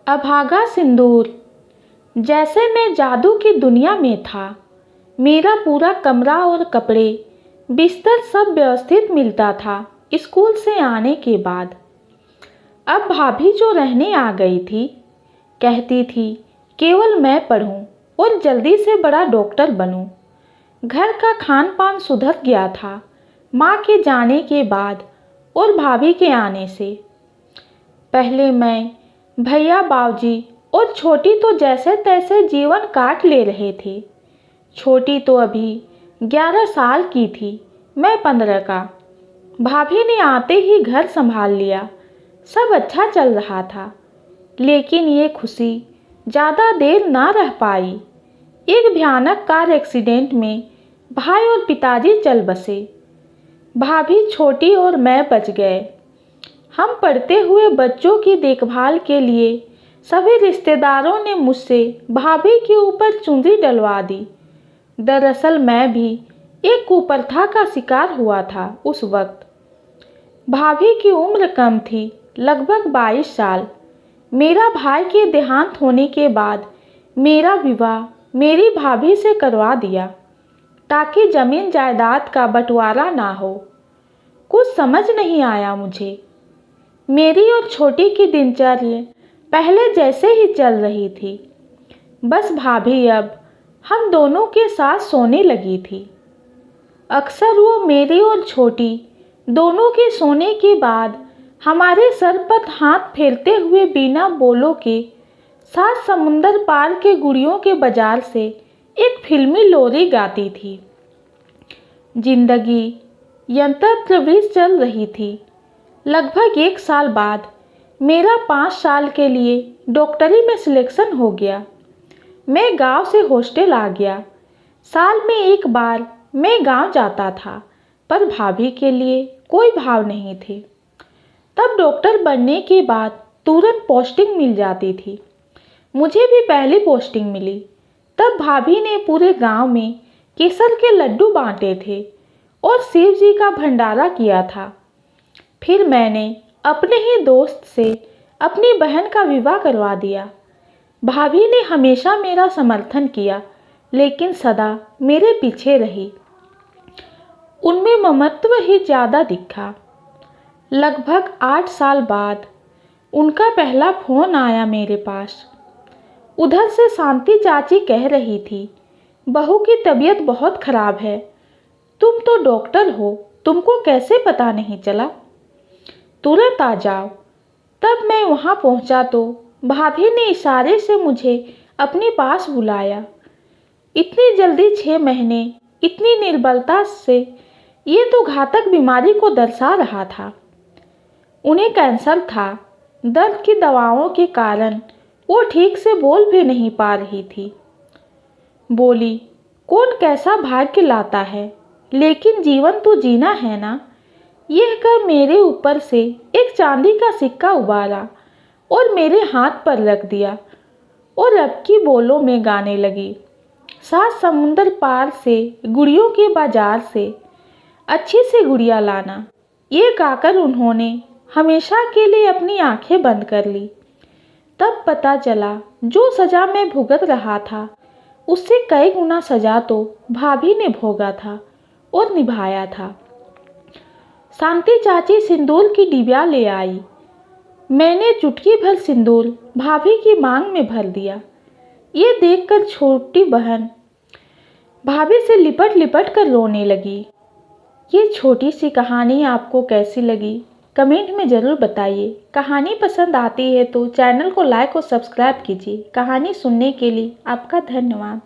अभागा सिंदूर। जैसे मैं जादू की दुनिया में था। मेरा पूरा कमरा और कपड़े बिस्तर सब व्यवस्थित मिलता था स्कूल से आने के बाद। अब भाभी जो रहने आ गई थी, कहती थी केवल मैं पढ़ूं और जल्दी से बड़ा डॉक्टर बनूं। घर का खान पान सुधर गया था माँ के जाने के बाद और भाभी के आने से। पहले मैं, भैया, बाबूजी और छोटी तो जैसे तैसे जीवन काट ले रहे थे। छोटी तो अभी 11 साल की थी, मैं 15 का। भाभी ने आते ही घर संभाल लिया। सब अच्छा चल रहा था, लेकिन ये खुशी ज़्यादा देर ना रह पाई। एक भयानक कार एक्सीडेंट में भाई और पिताजी चल बसे। भाभी, छोटी और मैं बच गए। हम पढ़ते हुए बच्चों की देखभाल के लिए सभी रिश्तेदारों ने मुझसे भाभी के ऊपर चुनरी डलवा दी। दरअसल मैं भी एक कुप्रथा का शिकार हुआ था उस वक्त। भाभी की उम्र कम थी, लगभग 22 साल। मेरा भाई के देहांत होने के बाद मेरा विवाह मेरी भाभी से करवा दिया ताकि जमीन जायदाद का बंटवारा ना हो। कुछ समझ नहीं आया मुझे। मेरी और छोटी की दिनचर्या पहले जैसे ही चल रही थी। बस भाभी अब हम दोनों के साथ सोने लगी थी। अक्सर वो मेरी और छोटी दोनों के सोने के बाद हमारे सर पर हाथ फेरते हुए बिना बोलों के साथ समुंदर पार के गुड़ियों के बाजार से एक फिल्मी लोरी गाती थी। जिंदगी यंत्रवत चल रही थी। लगभग 1 साल बाद मेरा 5 साल के लिए डॉक्टरी में सिलेक्शन हो गया। मैं गांव से हॉस्टल आ गया। साल में एक बार मैं गांव जाता था, पर भाभी के लिए कोई भाव नहीं थे। तब डॉक्टर बनने के बाद तुरंत पोस्टिंग मिल जाती थी। मुझे भी पहली पोस्टिंग मिली। तब भाभी ने पूरे गांव में केसर के लड्डू बांटे थे और शिव जी का भंडारा किया था। फिर मैंने अपने ही दोस्त से अपनी बहन का विवाह करवा दिया। भाभी ने हमेशा मेरा समर्थन किया, लेकिन सदा मेरे पीछे रही। उनमें ममत्व ही ज़्यादा दिखा। लगभग 8 साल बाद उनका पहला फ़ोन आया मेरे पास। उधर से शांति चाची कह रही थी, बहू की तबीयत बहुत खराब है। तुम तो डॉक्टर हो, तुमको कैसे पता नहीं चला? तुरंत आ जाओ। तब मैं वहाँ पहुँचा तो भाभी ने इशारे से मुझे अपने पास बुलाया। इतनी जल्दी 6 महीने, इतनी निर्बलता से, ये तो घातक बीमारी को दर्शा रहा था। उन्हें कैंसर था। दर्द की दवाओं के कारण वो ठीक से बोल भी नहीं पा रही थी। बोली, कौन कैसा भाग्य लाता है, लेकिन जीवन तो जीना है ना। यह कर मेरे ऊपर से एक चांदी का सिक्का उबारा और मेरे हाथ पर रख दिया और अब की बोलों में गाने लगी, सात समुंदर पार से गुड़ियों के बाजार से अच्छी सी गुड़िया लाना। ये गाकर उन्होंने हमेशा के लिए अपनी आंखें बंद कर ली। तब पता चला जो सज़ा मैं भुगत रहा था उससे कई गुना सज़ा तो भाभी ने भोगा था और निभाया था। शांति चाची सिंदूर की डिबिया ले आई। मैंने चुटकी भर सिंदूर भाभी की मांग में भर दिया। ये देखकर छोटी बहन भाभी से लिपट लिपट कर रोने लगी। ये छोटी सी कहानी आपको कैसी लगी कमेंट में ज़रूर बताइए। कहानी पसंद आती है तो चैनल को लाइक और सब्सक्राइब कीजिए। कहानी सुनने के लिए आपका धन्यवाद।